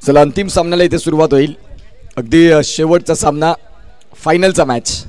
चला अंतिम सामन्याला इथे सुरुवात होईल. अगदी शेवटचा सामना, फायनलचा मॅच.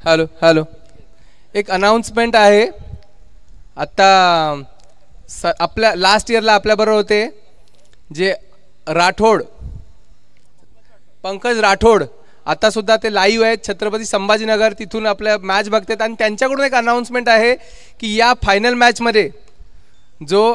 हॅलो हॅलो, एक अनाउन्समेंट आहे. आत्ता आपल्या लास्ट इयरला आपल्याबरोबर होते जे राठोड, पंकज राठोड, आतासुद्धा ते लाईव्ह आहेत छत्रपती संभाजीनगर, तिथून आपल्या मॅच बघतात. आणि त्यांच्याकडून एक अनाउन्समेंट आहे की या फायनल मॅचमध्ये जो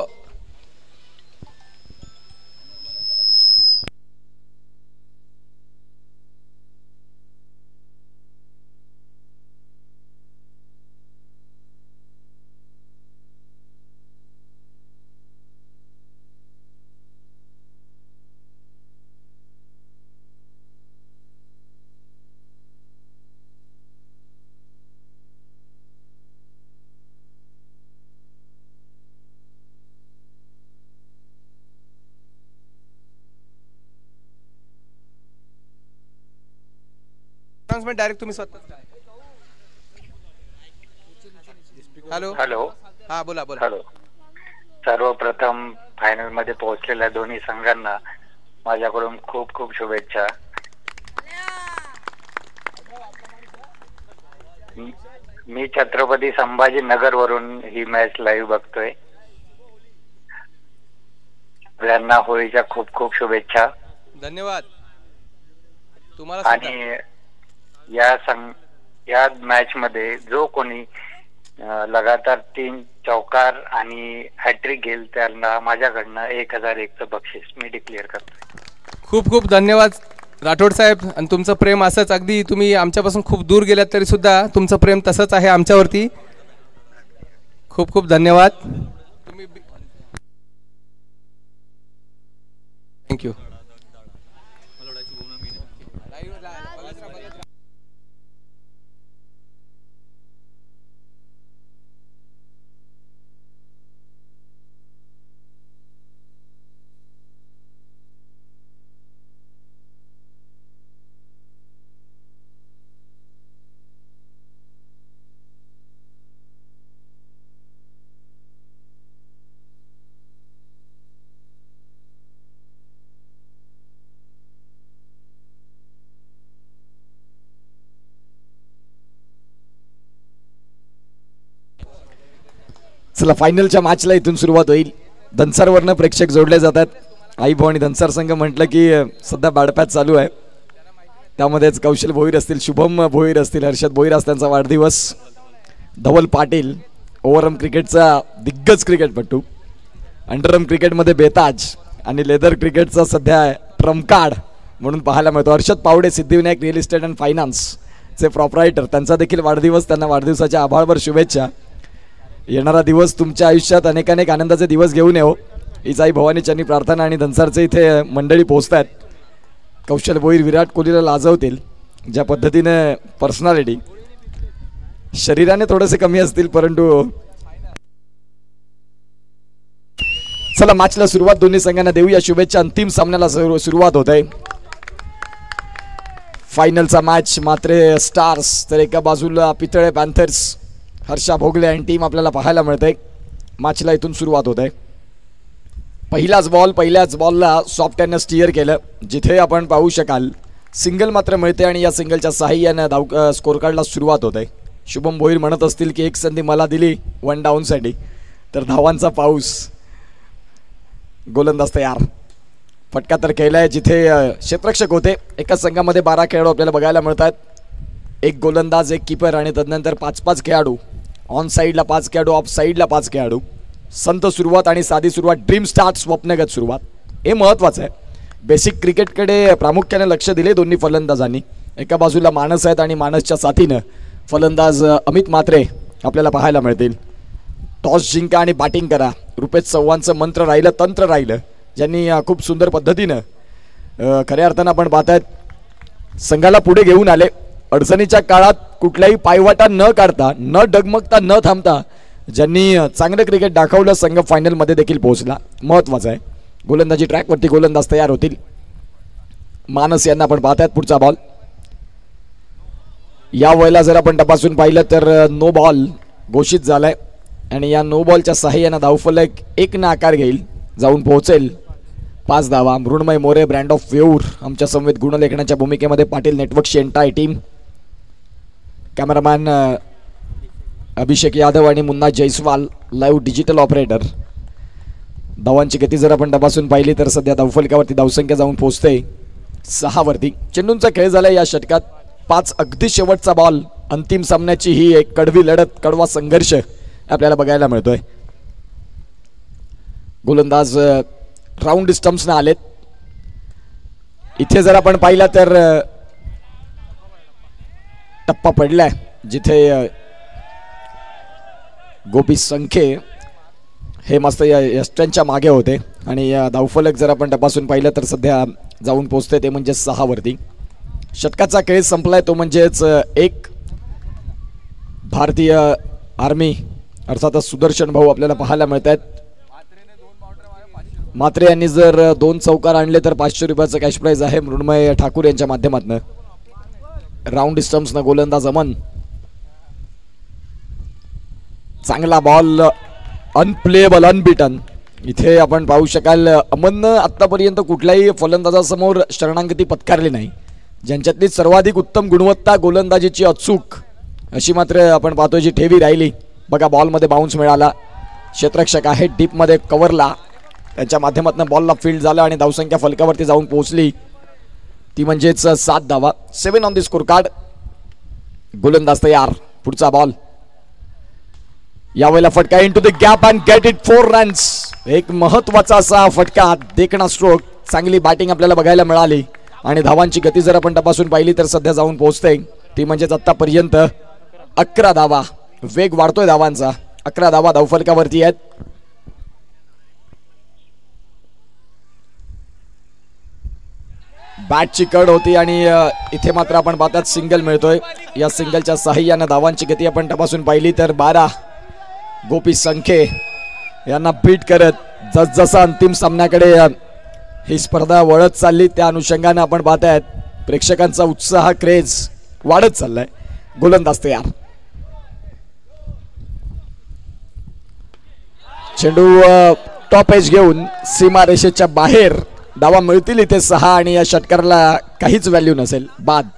अनाउन्समेंट डायरेक्ट तुम्ही स्वतः. हॅलो हॅलो, हां बोला बोला. हॅलो, सर्वप्रथम फायनल मध्ये पोहोचलेल्या दोन्ही संघांना माझ्याकडून खूप खूप शुभेच्छा. मी छत्रपती संभाजीनगर वरून ही मॅच लाईव्ह बघतोय. सगळ्यांना होळीच्या खूप खूप शुभेच्छा. धन्यवाद तुम्हाला. आणि या मॅच मध्ये जो कोणी लगातार 3 चौकार आणि हॅट्रिक घेईल त्यांना माझ्याकडनं 1001चं बक्षीस मी डिक्लेअर करतो. खूप खूप धन्यवाद राठोड साहेब. आणि तुमचं प्रेम असंच, अगदी तुम्ही आमच्यापासून खूप दूर गेलात तरी सुद्धा तुमचं प्रेम तसंच आहे आमच्यावरती. खूप खूप धन्यवाद. तुम्ही थँक्यू. चला फायनलच्या मॅचला इथून सुरुवात होईल. धनसरवरनं प्रेक्षक जोडले जातात. आई भाऊ आणि धनसर संघ म्हटलं की सध्या बॅडपॅच चालू आहे. त्यामध्येच कौशल भोईर असतील, शुभम भोईर असतील, हर्षद भोईर त्यांचा वाढदिवस. धवल पाटील ओव्हरआर्म क्रिकेटचा दिग्गज क्रिकेटपटू, अंडरआर्म क्रिकेटमध्ये बेताज आणि लेदर क्रिकेटचा सध्या ट्रम्प कार्ड म्हणून पाहायला मिळतो. Harshad Pawde Siddhivinayak real estate and फायनान्सचे प्रॉपरायटर, त्यांचा देखील वाढदिवस. त्यांना वाढदिवसाच्या आभाळभर शुभेच्छा. येणारा दिवस तुमच्या आयुष्यात अनेकानेक आनंदाचे दिवस घेऊन येऊ हीच आई भवानी चरणी प्रार्थना. आणि धनसरचे इथे मंडळी पोहोचत आहेत. कौशल भोईर विराट कोहलीला लाजवतील. ज्या पद्धतीने पर्सनॅलिटी, शरीराने थोडेसे कमी असतील परंतु चला मॅचला सुरुवात दोन्ही संघांना देऊया शुभेच्छा. अंतिम सामन्याला सुरुवात होत आहे. फायनलचा मॅच मात्रे स्टार्स तर एका बाजूला पितळे पॅन्थर्स, हर्षा भोगले आणि टीम आपल्याला पाहायला मिळते. मॅचला इथून सुरुवात होत आहे. पहिलाच बॉल, पहिल्याच बॉलला सॉफ्ट हँडनं स्टिअर केलं. जिथे आपण पाहू शकाल सिंगल मात्र मिळते आणि या सिंगलच्या साहाय्यानं स्कोर कार्डला सुरुवात होत आहे. शुभम भोईर म्हणत असतील की एक संधी मला दिली वन डाऊनसाठी, तर धावांचा पाऊस. गोलंदाज तयार, फटका तर केलाय. जिथे क्षेत्ररक्षक होते एकाच संघामध्ये 12 खेळाडू आपल्याला बघायला मिळतात. एक गोलंदाज, एक कीपर आणि तदनंतर 5-5 खेळाडू. ऑन साईडला 5 खेळाडू, ऑफ साईडला 5 खेळाडू. संत सुरुवात आणि साधी सुरुवात, ड्रीम स्टार्ट, स्वप्नगत सुरुवात. हे महत्त्वाचं आहे. बेसिक क्रिकेटकडे प्रामुख्याने लक्ष दिले दोन्ही फलंदाजांनी. एका बाजूला मानस आहेत आणि मानसच्या साथीनं फलंदाज अमित म्हात्रे आपल्याला पाहायला मिळतील. टॉस जिंका आणि बॅटिंग करा, रुपेश चव्हाणचं मंत्र राहिलं, तंत्र राहिलं, ज्यांनी खूप सुंदर पद्धतीनं खऱ्या अर्थानं आपण पाहतायत संघाला पुढे घेऊन आले. अडचणीच्या काळात कुठलाही पायवाटा न काढता, न डगमगता, न थांबता ज्यांनी चांगलं क्रिकेट दाखवलं, संघ फायनलमध्ये देखील पोहोचला. महत्त्वाचं आहे. गोलंदाजी ट्रॅकवरती गोलंदाज तयार होतील. मानस यांना आपण पाहतायत. पुढचा बॉल या वेळेला जर आपण तपासून पाहिलं तर नो बॉल घोषित झालाय आणि या नो बॉलच्या साहाय्यानं धावफलक 1 न आकार घेईल, जाऊन पोहोचेल 5 धावा. मृण्मय मोरे, ब्रँड ऑफ वेऊर आमच्या समवेत गुणलेखनाच्या भूमिकेमध्ये, पाटील नेटवर्कची entire team, cameraman Abhishek Yadav आणि Munna Jaiswal, live digital operator. धावांची गती जर आपण तपासून पाहिली तर सध्या धावफलकावरती धावसंख्या जाऊन पोहोचते 6 वरती. चेंडूंचा खेळ झाला या षटकात. 5 अगदी शेवटचा बॉल. अंतिम सामन्याची ही एक कडवी लढत, कडवा संघर्ष आपल्याला बघायला मिळतोय. गोलंदाज राऊंड स्टम्प्सना आलेत. इथे जर आपण पाहिला तर टप्पा पडलाय जिथे गोपी संखे हे मस्त यष्ट्यांच्या मागे होते आणि या धावफलक जर आपण तपासून पाहिलं तर सध्या जाऊन पोहोचते ते म्हणजे 6 वरती. षटकाचा खेळ संपलाय तो म्हणजेच एक भारतीय आर्मी अर्थातच सुदर्शन भाऊ आपल्याला पाहायला मिळत आहेत. म्हात्रे यांनी जर 2 चौकार आणले तर 500 रुपयाचं कॅश प्राइज आहे मृण्मय ठाकूर यांच्या माध्यमातून. राऊंड स्टम्प्सनं गोलंदाज अमन, चांगला बॉल, अनप्लेएबल, अनबिटन. इथे आपण पाहू शकाल अमननं आतापर्यंत कुठल्याही फलंदाजासमोर शरणागती पत्कारली नाही. ज्यांच्यातली सर्वाधिक उत्तम गुणवत्ता, गोलंदाजीची अचूक अशी मात्र आपण पाहतोय जी ठेवी राहिली. बघा बॉलमध्ये बाउन्स मिळाला, क्षेत्ररक्षक आहे डीपमध्ये कव्हरला, त्यांच्या माध्यमातून बॉलला फील्ड झाला आणि धावसंख्या फलकावरती जाऊन पोहोचली ती म्हणजेच 7 धावा. 7 ऑन द स्कोर कार्ड. गोलंदाज तयार. पुढचा बॉल यावेळेला फटका into the gap and get it 4 runs. एक महत्वाचा असा फटका, देखणा स्ट्रोक. चांगली बॅटिंग आपल्याला बघायला मिळाली आणि धावांची गती जर आपण तपासून पाहिली तर सध्या जाऊन पोहोचते ती म्हणजेच आतापर्यंत 11 धावा. वेग वाढतोय धावांचा. 11 धावा धावफलकावरती आहेत. बॅटची कड होती आणि इथे मात्र आपण पाहतात सिंगल मिळतोय. या सिंगलच्या साहाय्यानं धावांची गती आपण तपासून पाहिली तर 12. गोपी संखे यांना बीट करत जसजसं अंतिम सामन्याकडे ही स्पर्धा वळत चालली त्या अनुषंगाने आपण पाहतायत प्रेक्षकांचा उत्साह, क्रेज वाढत चाललाय. गोलंदाज तयार. चेंडू टॉप एज घेऊन सीमा रेषेच्या बाहेर. धावा मिळतील इथे 6 आणि या षटकाराला काहीच व्हॅल्यू नसेल. बाद.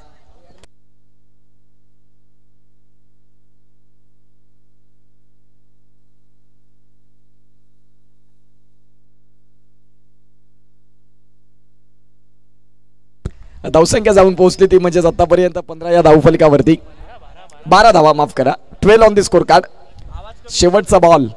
धावसंख्या जाऊन पोहोचली ती म्हणजेच आतापर्यंत 15 या धावफलकावरती 12 धावा, माफ करा, 12 ऑन दी स्कोर कार्ड. शेवटचा बॉल.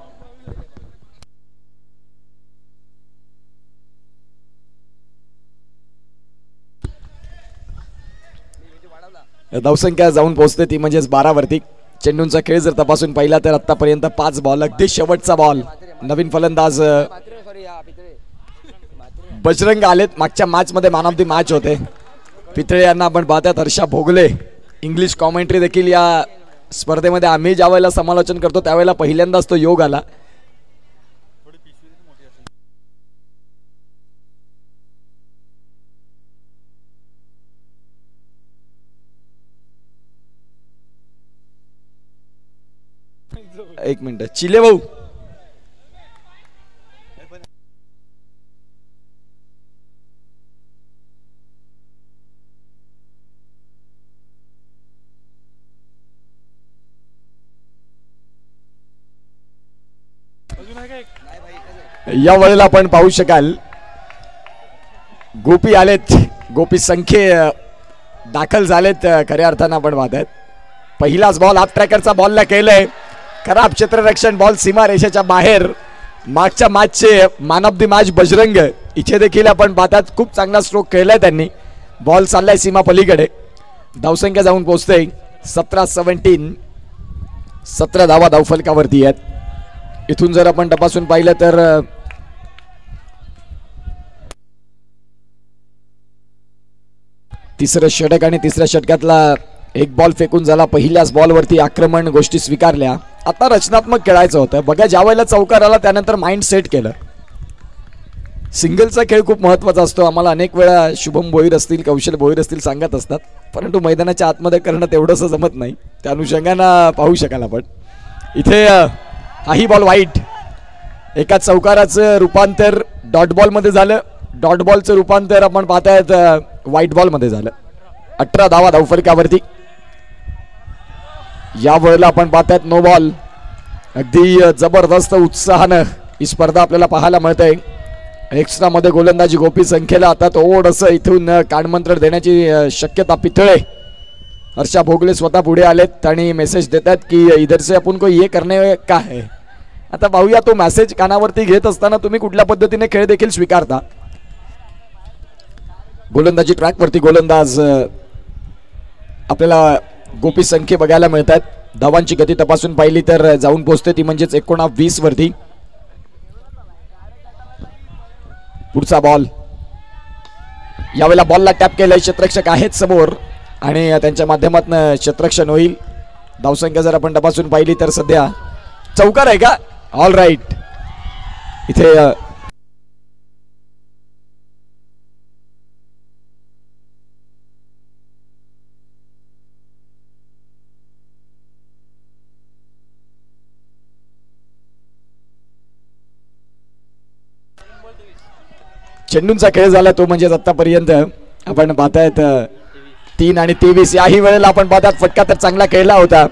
धावसंख्या जाऊन पोहोचते ती म्हणजेच 12 वरती. चेंडूंचा खेळ जर तपासून पाहिला तर आतापर्यंत 5 बॉल, अगदी शेवटचा बॉल. नवीन फलंदाज बजरंग आलेत. मागच्या मॅच मध्ये मॅन ऑफ द मॅच होते. पितळे यांना आपण पाहतात. हर्षा भोगले इंग्लिश कॉमेंट्री देखील या स्पर्धेमध्ये आम्ही ज्या वेळेला समालोचन करतो त्यावेळेला पहिल्यांदाच तो योग आला. एक मिनिट, चिले भाऊ या वेळेला आपण पाहू शकाल गोपी आलेत. गोपी संख्ये दाखल झालेत खऱ्या अर्थानं आपण पाहतायत. पहिलाच बॉल हाफ ट्रॅकरचा बॉलला केलंय. खराब क्षेत्ररक्षण, बॉल सीमा रेषेच्या बाहेर. मागच्या मॅचचे man of the match Bajrang इथे देखील आपण पाहतात खूप चांगला स्ट्रोक केलाय त्यांनी. बॉल चाललाय सीमा पलीकडे. धावसंख्या जाऊन पोहोचते 17-17. 17 धावा धावफलकावरती आहेत. इथून जर आपण तपासून पाहिलं तर तिसरं षटक आणि तिसऱ्या षटकातला एक बॉल फेकून झाला. पहिल्याच बॉलवरती आक्रमण गोष्टी स्वीकारल्या. आता रचनात्मक खेळायचं होतं. बघा ज्या वेळेला चौकार आला त्यानंतर माइंड सेट केलं. सिंगलचा खेळ खूप महत्त्वाचा असतो. आम्हाला अनेक वेळा शुभम भोईर असतील, कौशल भोईर असतील सांगत असतात, परंतु मैदानाच्या आतमध्ये करणं तेवढंसं जमत नाही. त्या अनुषंगानं पाहू शकाल आपण इथे हाही बॉल वाईट. एका चौकाराचं रूपांतर डॉट बॉलमध्ये झालं. डॉट बॉलचं रूपांतर आपण पाहतायत व्हाईट बॉलमध्ये झालं. 18 धावा धावफलकावरती. या वेळेला आपण पाहतायत नो बॉल. अगदी जबरदस्त उत्साहानं ही स्पर्धा आपल्याला पाहायला मिळते. एक्स्ट्रा मध्ये गोलंदाजी गोपी संख्येला आता थोडंसं इथून कानमंत्र देण्याची शक्यता. पितळे हर्षा भोगले स्वतः पुढे आलेत आणि मेसेज देतात की इधर से आपण को ये करने का है. आता पाहूया तो मेसेज कानावरती घेत असताना तुम्ही कुठल्या पद्धतीने खेळ देखील स्वीकारता. गोलंदाजी ट्रॅकवरती गोलंदाज आपल्याला गोपी संख्ये बघायला मिळतात. धावांची गती तपासून पाहिली तर जाऊन पोहोचते ती म्हणजेच 19-20 वरती. पुढचा बॉल. यावेळेला बॉलला टॅप केलाय. क्षेत्ररक्षक आहेत समोर आणि त्यांच्या माध्यमातून क्षेत्ररक्षण होईल. धावसंख्या जर आपण तपासून पाहिली तर सध्या चौकार आहे का? All right. इथे चेंडूंचा खेळ झाला तो म्हणजे आतापर्यंत आपण पाहतायत 3 आणि 23. याही वेळेला आपण पाहतात फटका तर चांगला खेळला होता.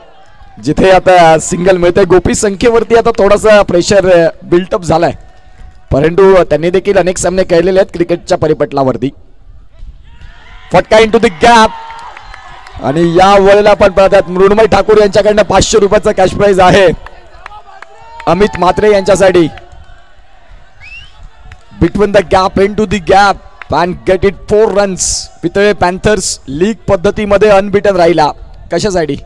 जिथे आता सिंगल मिळते. गोपी संख्येवरती आता थोडासा प्रेशर बिल्टअप झालाय, परंतु त्यांनी देखील अनेक सामने खेळलेले आहेत क्रिकेटच्या परिपटलावरती. फटका इंटू द गॅप आणि या वेळेला आपण पाहतात मृण्मय ठाकूर यांच्याकडनं 500 रुपयाचा कॅश प्राइज आहे अमित म्हात्रे यांच्यासाठी. Between the gap, into the gap and get it 4 runs. Pitale Panthers league पद्धतीमध्ये अनबिटन राहिला. कशासाठी?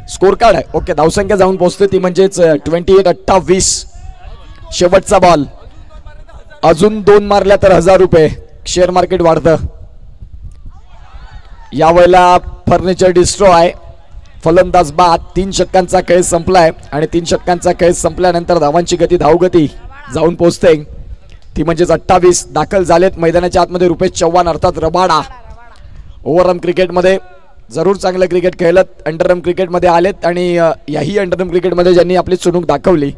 स्कोर कार्ड आहे. ओके. धावसंख्या जाऊन पोहोचते ती म्हणजेच 28-28. शेवटचा बॉल. अजून 2 मारल्या तर 1000 रुपये शेअर मार्केट वाढतं. यावेळेला फर्निचर डिस्ट्रॉय. फलंदाज बाद. 3 षटकांचा खेळ संपलाय आणि 3 षटकांचा खेळ संपल्यानंतर धावांची गती, धावगती जाऊन पोहोचते ती म्हणजेच 28. दाखल झालेत मैदानाच्या आतमध्ये रुपेश चव्हाण अर्थात रबाडा. ओव्हरआर्म क्रिकेटमध्ये जरूर चांगलं क्रिकेट खेळलं. अंडरआर्म क्रिकेटमध्ये आलेत आणि याही अंडरआर्म क्रिकेटमध्ये ज्यांनी आपली चुणूक दाखवली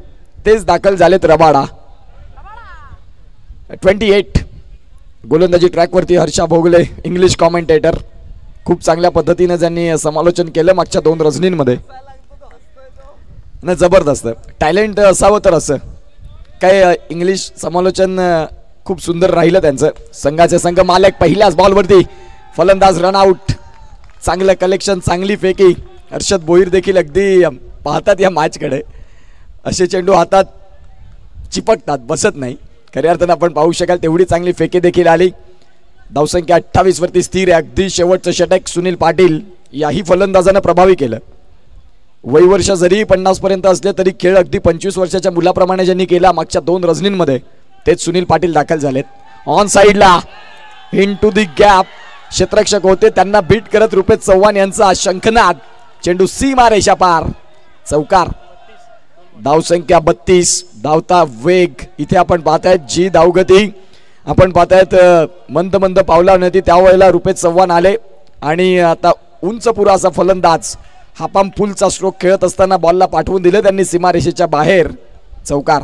तेच दाखल झालेत रबाडा. 28. गोलंदाजी ट्रॅकवरती हर्षा भोगले इंग्लिश कॉमेंटेटर. खूप चांगल्या पद्धतीने ज्यांनी समालोचन केलं मागच्या 2 रजनींमध्ये. जबरदस्त टॅलेंट असावं तर असं काय. इंग्लिश समालोचन खूप सुंदर राहिलं त्यांचं. संघाचे संघ मालक पहिल्याच बॉलवरती फलंदाज रनआउट. चांगलं कलेक्शन, चांगली फेकी. हर्षद भोईर देखील अगदी पाहतात या मॅचकडे. असे चेंडू हातात चिपकतात, बसत नाही. खऱ्या अर्थानं आपण पाहू शकाल तेवढी चांगली फेकी देखील आली. धावसंख्या 28 वरती स्थिर आहे. अगदी शेवटचं षटक सुनील पाटील याही फलंदाजानं प्रभावी केलं. वयवर्ष जरी 50 पर्यंत असले तरी खेळ अगदी 25 वर्षाच्या मुलाप्रमाणे ज्यांनी केला मागच्या 2 रजनींमध्ये तेच सुनील पाटील दाखल झालेत. ऑन साइडला इन टू दी गॅप क्षेत्ररक्षक होते, त्यांना बीट करत रुपेश चव्हाण यांचा शंखनाद. चेंडू सीमा रेषा पार, चौकार. धावसंख्या 32. धावता वेग इथे आपण पाहतायत, जी धावगती आपण पाहतायत मंद मंद पावला नव्हती त्यावेळेला रुपेश चव्हाण आले. आणि आता उंच पुरा असा फलंदाज हापाम फुलचा स्ट्रोक खेळत असताना बॉलला पाठवून दिले त्यांनी सीमारेषेच्या बाहेर, चौकार.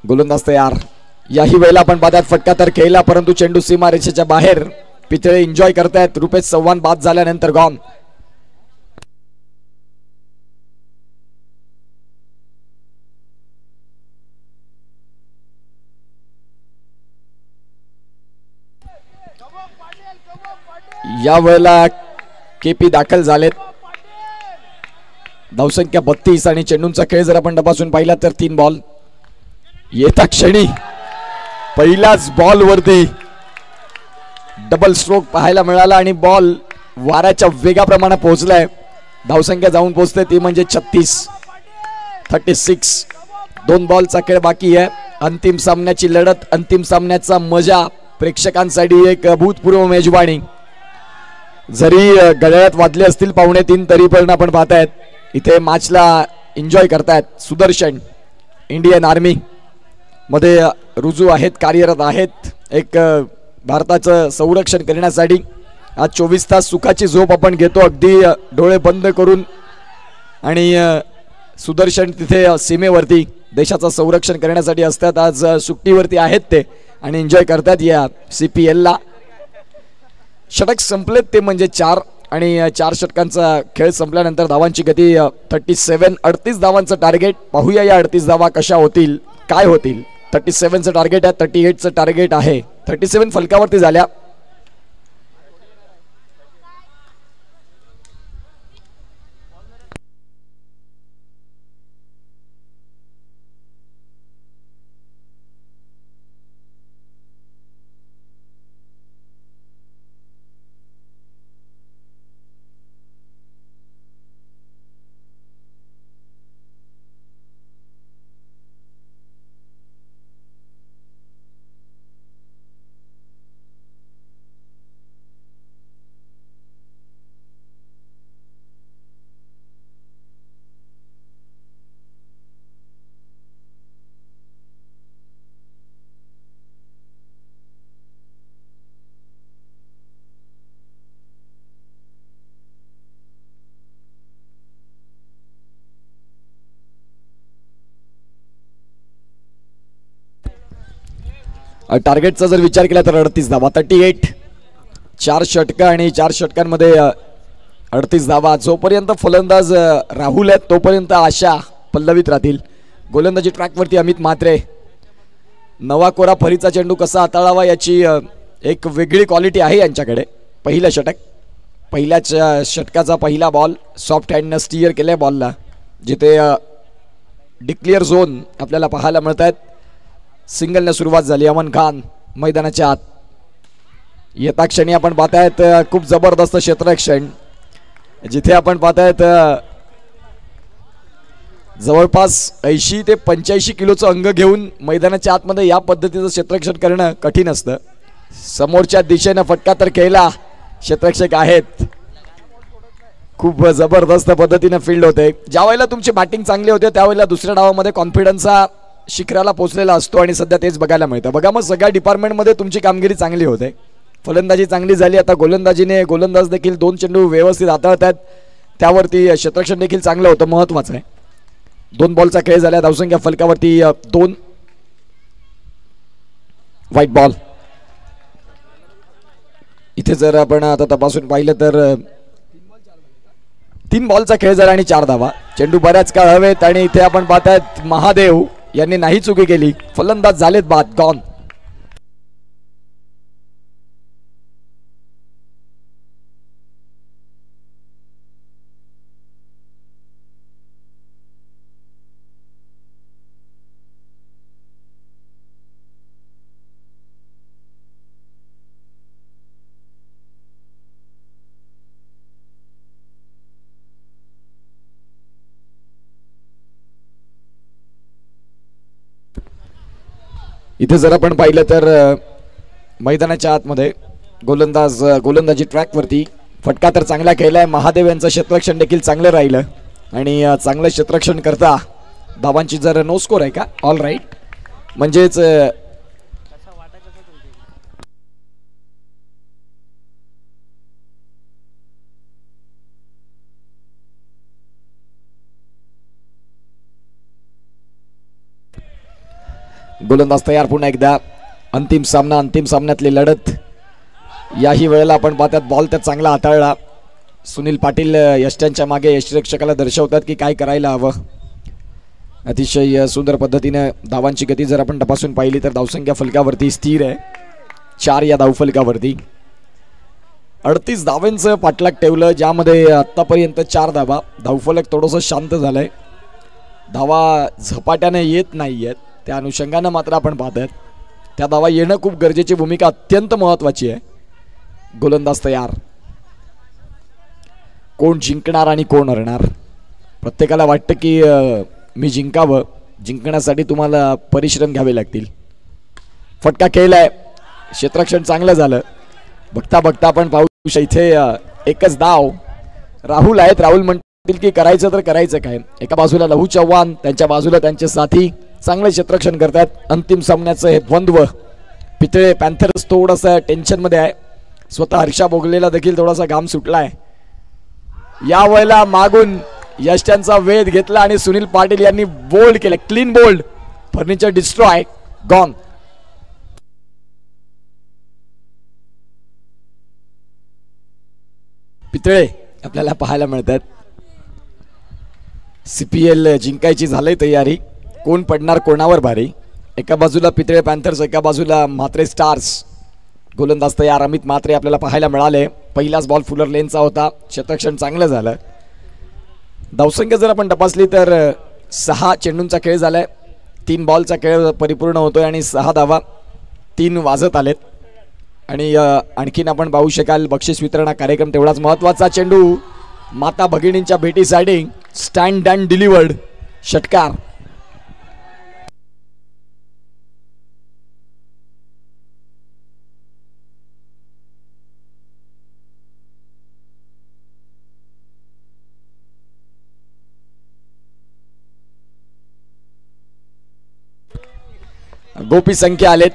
गोलंदाज तयार. याही वेळेला आपण पाहतात फटका तर खेळला परंतु चेंडू सीमारेषेच्या बाहेर. पितळे एन्जॉय करतायत. रुपेश चव्हाण बाद झाल्यानंतर गॉन. या वेळेला केपी दाखल झालेत. धावसंख्या 32 आणि चेंडूंचा खेळ जर आपण तपासून पाहिला तर 3 बॉल. येता क्षणी पहिल्याच बॉल वरती डबल स्ट्रोक पाहायला मिळाला आणि बॉल वाऱ्याच्या वेगाप्रमाणे पोहोचलाय. धावसंख्या जाऊन पोहोचते ती म्हणजे 36. 2 बॉलचा खेळ बाकी आहे. अंतिम सामन्याची लढत, अंतिम सामन्याचा मजा, प्रेक्षकांसाठी एक अभूतपूर्व मेजवानी. जरी गळ्यात वाजले असतील 2:45 तरी पण आपण पाहतायत इथे मॅचला एन्जॉय करतायत. सुदर्शन इंडियन आर्मी मध्ये रुजू आहेत, कार्यरत आहेत. एक भारताचं संरक्षण करण्यासाठी आज 24 तास सुखाची झोप आपण घेतो अगदी डोळे बंद करून. आणि सुदर्शन तिथे सीमेवरती देशाचं संरक्षण करण्यासाठी असतात. आज सुट्टीवरती आहेत ते आणि एन्जॉय करतात या CPL ला. षटक संपलेत ते म्हणजे 4 आणि 4 षटकांचा खेळ संपल्यानंतर धावांची गती 37. 38 धावांचं टार्गेट. पाहूया या 38 धावा कशा होतील, काय होतील. 37चं टार्गेट आहे, 38चं टार्गेट आहे. 37 फलकावरती झाल्या. टार्गेटचा जर विचार केला तर 38 धावा. 38. 4 षटकं आणि 4 षटकांमध्ये 38 धावा. जोपर्यंत फलंदाज राहुल आहेत तोपर्यंत आशा पल्लवित राहतील. गोलंदाजी ट्रॅकवरती अमित म्हात्रे. नवा कोरा फरीचा चेंडू कसा हाताळावा याची एक वेगळी क्वालिटी आहे यांच्याकडे. पहिलं षटक, पहिल्याच षटकाचा पहिला बॉल सॉफ्ट हँडनं स्टीअर केलंय बॉलला. जिथे डिक्लेअर झोन आपल्याला पाहायला मिळत आहेत. सिंगलने सुरुवात झाली. अमन खान मैदानाच्या आत. येता क्षणी आपण पाहतायत खूप जबरदस्त क्षेत्ररक्षण, जिथे आपण पाहतायत जवळपास 80 ते 85 किलोचं अंग घेऊन मैदानाच्या आतमध्ये या पद्धतीचं क्षेत्ररक्षण करणं कठीण असतं. समोरच्या दिशेनं फटका तर खेळला, क्षेत्ररक्षक आहेत. खूप जबरदस्त पद्धतीने फील्ड होते. ज्या वेळेला तुमची बॅटिंग चांगली होते त्यावेळेला दुसऱ्या डावामध्ये कॉन्फिडन्सचा शिखराला पोहोचलेला असतो आणि सध्या तेच बघायला मिळतं. बघा मग सगळ्या डिपार्टमेंटमध्ये तुमची कामगिरी चांगली होते. फलंदाजी चांगली झाली. आता गोलंदाज देखील 2 चेंडू व्यवस्थित हाताळतात. त्यावरती क्षेत्ररक्षण देखील चांगलं होतं, महत्वाचं आहे. 2 बॉलचा खेळ झाला. धावसंख्या फलकावरती 2. White ball. इथे जर आपण आता तपासून पाहिलं तर 3 बॉलचा खेळ झाला आणि 4 धावा. चेंडू बऱ्याच काळ हवेत आणि इथे आपण पाहतायत महादेव यांनी नाही चुकी केली. फलंदाज झालेत बाद, गॉन. इथे जर आपण पाहिलं तर मैदानाच्या आतमध्ये गोलंदाजी ट्रॅकवरती फटका तर चांगला केलाय. महादेव यांचं क्षेत्ररक्षण देखील चांगलं राहिलं आणि चांगलं क्षेत्ररक्षण करता धावांची जर नो स्कोर आहे का ऑल राईट म्हणजेच गोलंदाज तयार. पुन्हा एकदा अंतिम सामन्यातली लढत. याही वेळेला आपण पाहतात बॉल तर चांगला हाताळला. सुनील पाटील यष्ट्यांच्या मागे यष्टिरक्षकाला दर्शवतात की काय करायला हवं. अतिशय सुंदर पद्धतीने धावांची गती जर आपण तपासून पाहिली तर धावसंख्या फलकावरती स्थिर आहे 4 या धावफलकावरती. 38 धावांचं पाठलाग ठेवलं ज्यामध्ये आतापर्यंत 4 धावा. धावफलक थोडंसं शांत झालंय. धावा झपाट्याने येत नाहीयेत त्या अनुषंगानं मात्र आपण पाहतात त्या धावा येणं खूप गरजेची भूमिका अत्यंत महत्वाची आहे. गोलंदाज तयार. कोण जिंकणार आणि कोण हरणार. प्रत्येकाला वाटतं की मी जिंकावं. जिंकण्यासाठी तुम्हाला परिश्रम घ्यावे लागतील. फटका खेळलाय. क्षेत्ररक्षण चांगलं झालं. बघता बघता आपण पाहू इथे एकच धाव. राहुल आहेत. राहुल म्हणतील की करायचं तर करायचं काय. एका बाजूला लहू चव्हाण त्यांच्या बाजूला त्यांचे साथी चांगलं क्षेत्ररक्षण करतात. अंतिम सामन्याचं हे द्वंद्व. पितळे पॅन्थर्स थोडंसं टेन्शन मध्ये आहे. स्वतः हर्षा बोगलेला देखील थोडासा घाम सुटलाय. या वेळेला मागून यष्ट्यांचा वेध घेतला आणि सुनील पाटील यांनी बोल्ड केलं. Clean bold. Furniture destroy gone. पितळे आपल्याला पाहायला मिळतात. CPL जिंकायची झाली तयारी. कोण पडणार कोणावर भारी. एका बाजूला पितळे पॅन्थर्स एका बाजूला म्हात्रे स्टार्स. गोलंदाज तयार. अमित म्हात्रे आपल्याला पाहायला मिळाले. पहिलाच बॉल फुलर लेनचा होता. क्षेत्ररक्षण चांगलं झालं. धावसंख्या जर आपण तपासली तर 6 चेंडूंचा खेळ झालाय. 3 बॉलचा खेळ परिपूर्ण होतोय आणि 6 धावा 3 वाजत आलेत. आणि आणखीन आपण पाहू शकाल बक्षीस वितरणा कार्यक्रम तेवढाच महत्वाचा. चेंडू माता भगिनींच्या भेटीसाठी स्टँड अँड डिलिव्हर्ड. षटकार. गोपी संख्या आलेत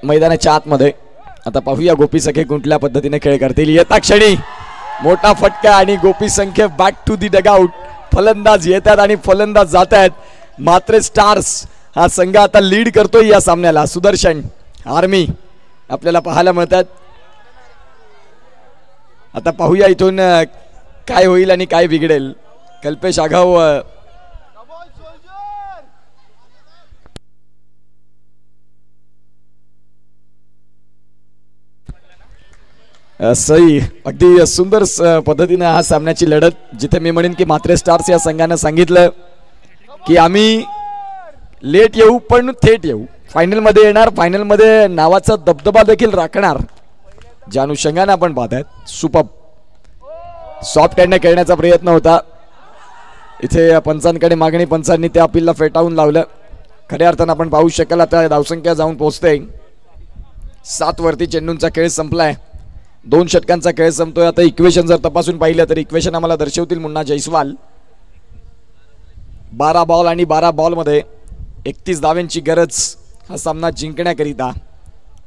मैदानाच्या आतमध्ये. आता पाहूया गोपी सखे कुठल्या पद्धतीने खेळ करतील. येता क्षणी मोठा फटका आणि गोपी संख्या बॅक टू दी डगआउट. फलंदाज येतात आणि फलंदाज जात आहेत. मात्र स्टार्स हा संघ आता लीड करतोय या सामन्याला. सुदर्शन आर्मी आपल्याला पाहायला मिळतात. आता पाहूया इथून काय होईल आणि काय बिघडेल. कल्पेश आघाव सई अगदी सुंदर पद्धतीने हा सामन्याची लढत. जिथे मी म्हणेन की मात्रे स्टार्स या संघानं सांगितलं की आम्ही लेट येऊ पण थेट येऊ. फायनलमध्ये येणार. फायनलमध्ये नावाचा दबदबा देखील राखणार. ज्या अनुषंगाने आपण पाहतायत सुपर सॉफ्ट हँडने खेळण्याचा प्रयत्न होता. इथे पंचांकडे मागणी. पंचांनी त्या अपीलला फेटाळून लावलं. खऱ्या अर्थानं आपण पाहू शकाल आता धावसंख्या जाऊन पोहोचते 7 वरती. चेंडूंचा खेळ संपलाय. 2 षटकांचा खेळ संपतोय. आता इक्वेशन जर तपासून पाहिलं तर इक्वेशन आम्हाला दर्शवतील मुन्ना जयस्वाल. 12 बॉल आणि 12 बॉलमध्ये 31 धावांची गरज हा सामना जिंकण्याकरिता.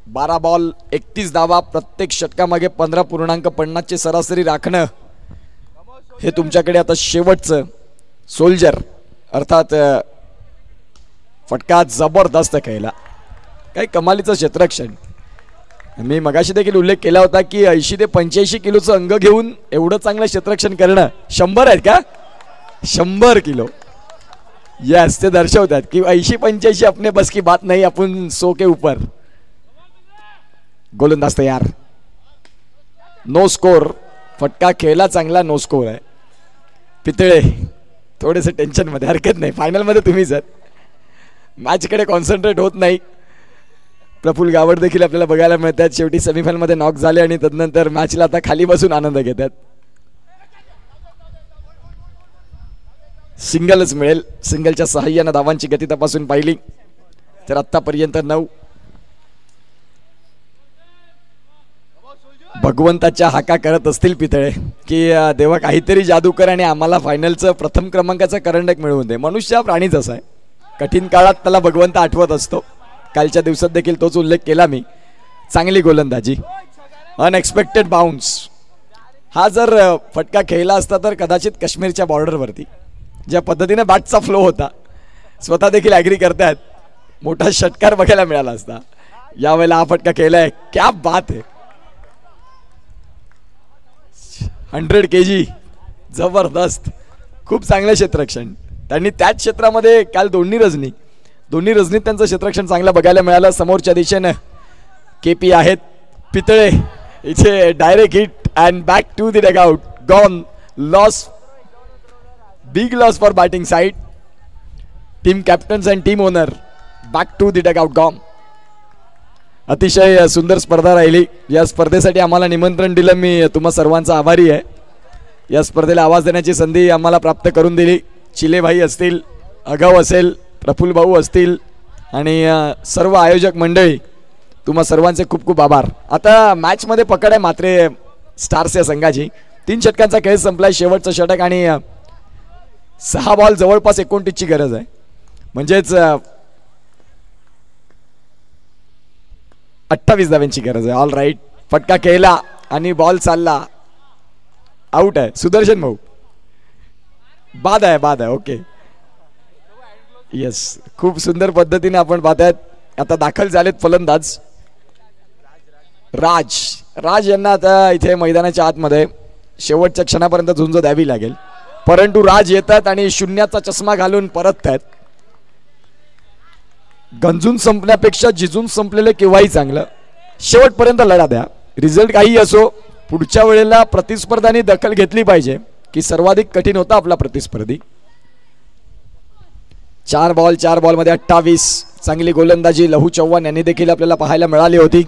12 बॉल 31 धावा. प्रत्येक षटकामागे 15.50 ची सरासरी राखणं हे तुमच्याकडे आता शेवटचं सोल्जर अर्थात फटका जबरदस्त खेळला. काही कमालीचं क्षेत्ररक्षण. मी मगाशी देखील उल्लेख केला होता की 80 ते 85 किलोचं अंग घेऊन एवढं चांगलं क्षेत्ररक्षण करणं. 100 आहेत का. 100 किलो. यस ते दर्शवतात की 80-85 अपने बस की बात नाही. आपण 100 के ऊपर. गोलंदाज तयार. No score. फटका खेळला चांगला. नो स्कोर आहे. पितळे थोडेसे टेन्शन मध्ये. हरकत नाही. फायनल मध्ये तुम्ही जर मॅच कडे कॉन्सन्ट्रेट होत नाही. प्रफुल्ल गावड देखील आपल्याला बघायला मिळतात. शेवटी सेमीफायनल मध्ये नॉक झाले आणि तदनंतर मॅचला आता खाली बसून आनंद घेतात. सिंगलच मिळेल. सिंगलच्या सहाय्याने धावांची गती तपासून पाहिली तर आतापर्यंत 9 भगवंताच्या हाका करत असतील पितळे की देवा काहीतरी जादू कर आणि आम्हाला फायनलचं प्रथम क्रमांकाचं करंडक मिळवून दे. मनुष्य हा प्राणीच असा आहे, कठीण काळात त्याला भगवंत आठवत असतो. कालच्या दिवसात देखील तोच उल्लेख केला मी. चांगली गोलंदाजी, अनएक्सपेक्टेड बाउन्स. हा जर फटका खेळला असता तर कदाचित काश्मीरच्या बॉर्डरवरती ज्या पद्धतीने बॅटचा फ्लो होता, स्वतः देखील ॲग्री करतायत, मोठा षटकार बघायला मिळाला असता. यावेळेला हा फटका खेळलाय, क्या बात आहे. 100 kg, जबरदस्त. खूप चांगलं क्षेत्ररक्षण त्यांनी त्याच क्षेत्रामध्ये काल दोन्ही रजनीत त्यांचं क्षेत्ररक्षण चांगलं बघायला मिळालं. समोरच्या दिशेनं केपी आहेत पितळे, इथे direct hit and back to the dugout. Gone, loss, big loss for batting side. Team captains and team owner back to the dugout, gone. अतिशय सुंदर स्पर्धा राहिली. या स्पर्धेसाठी आम्हाला निमंत्रण दिलं, मी तुम्हा सर्वांचा आभारी आहे. या स्पर्धेला आवाज देण्याची संधी आम्हाला प्राप्त करून दिली. चिलेभाई असतील, अगाव असेल, प्रफुल्ल भाऊ असतील आणि सर्व आयोजक मंडळी, तुम्हा सर्वांचे खूप खूप आभार. आता मॅचमध्ये पकड आहे मात्रे स्टार्स या संघाची. 3 षटकांचा खेळ संपलाय. शेवटचं षटक आणि 6 बॉल जवळपास 29ची गरज आहे. म्हणजेच 28 धाव्यांची गरज आहे. ऑल राईट, फटका खेळला आणि बॉल चालला, आउट आहे. सुदर्शन भाऊ, बाद आहे. ओके, येस, खूप सुंदर पद्धतीने आपण पाहतायत. आता दाखल झालेत फलंदाज राज यांना आता इथे मैदानाच्या आतमध्ये शेवटच्या क्षणापर्यंत झुंज द्यावी लागेल. परंतु राज येतात आणि शून्याचा चष्मा घालून परत आहेत. गंजून संपण्यापेक्षा जिजून संपलेलं केव्हाही चांगलं. शेवटपर्यंत लढा द्या, रिझल्ट काही असो. पुढच्या वेळेला प्रतिस्पर्ध्यांनी दखल घेतली पाहिजे की सर्वाधिक कठीण होता आपला प्रतिस्पर्धी. 4 बॉल मध्ये 28. चांगली गोलंदाजी लहू चव्हाण यांनी देखील आपल्याला पाहायला मिळाली होती.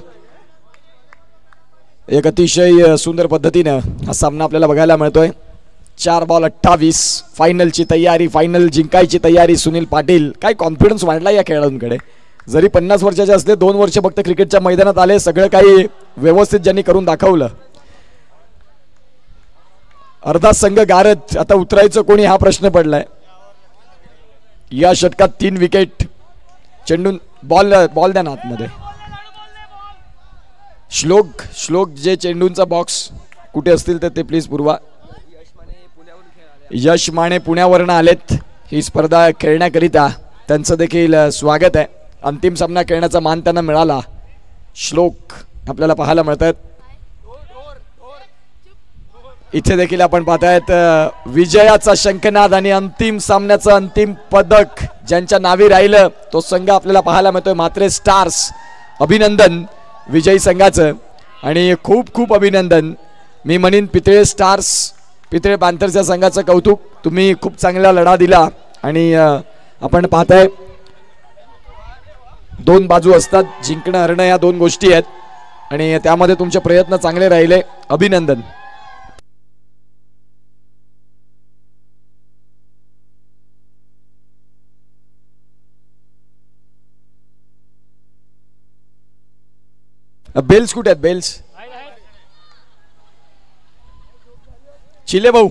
एक अतिशय सुंदर पद्धतीने हा सामना आपल्याला बघायला मिळतोय. 4 बॉल 28. फायनलची तयारी, फायनल जिंकायची तयारी. सुनील पाटील, काय कॉन्फिडन्स वाढला या खेळाडूंकडे. जरी 50 वर्षाचे असले, 2 वर्ष फक्त क्रिकेटच्या मैदानात आले, सगळं काही व्यवस्थित ज्यांनी करून दाखवलं. अर्धा संघ गारत, आता उतरायचं कोणी हा प्रश्न पडलाय. या षटकात 3 विकेट. चेंडून बॉल द्या ना आतमध्ये. श्लोक जे चेंडूंचा बॉक्स कुठे असतील तर ते प्लीज पुरवा. यश माने पुण्यावरनं आलेत ही स्पर्धा खेळण्याकरिता, त्यांचं देखील स्वागत आहे. अंतिम सामना खेळण्याचा मान त्यांना मिळाला. श्लोक आपल्याला पाहायला मिळत आहेत. इथे देखील आपण पाहतायत विजयाचा शंखनाद आणि अंतिम सामन्याचं अंतिम पदक ज्यांच्या नावी राहिलं तो संघ आपल्याला पाहायला मिळतोय मात्रे स्टार्स. अभिनंदन विजयी संघाचं आणि खूप खूप अभिनंदन. मी म्हणीन पितळे स्टार्स, पितळे पॅन्थर्स या संघाचं कौतुक. तुम्ही खूप चांगला लढा दिला आणि आपण पाहताय 2 बाजू असतात, जिंकणं हरणं या 2 गोष्टी आहेत आणि त्यामध्ये तुमचे प्रयत्न चांगले राहिले. अभिनंदन. बेल्स कुठे आहेत? बेल्स चिले भाऊ.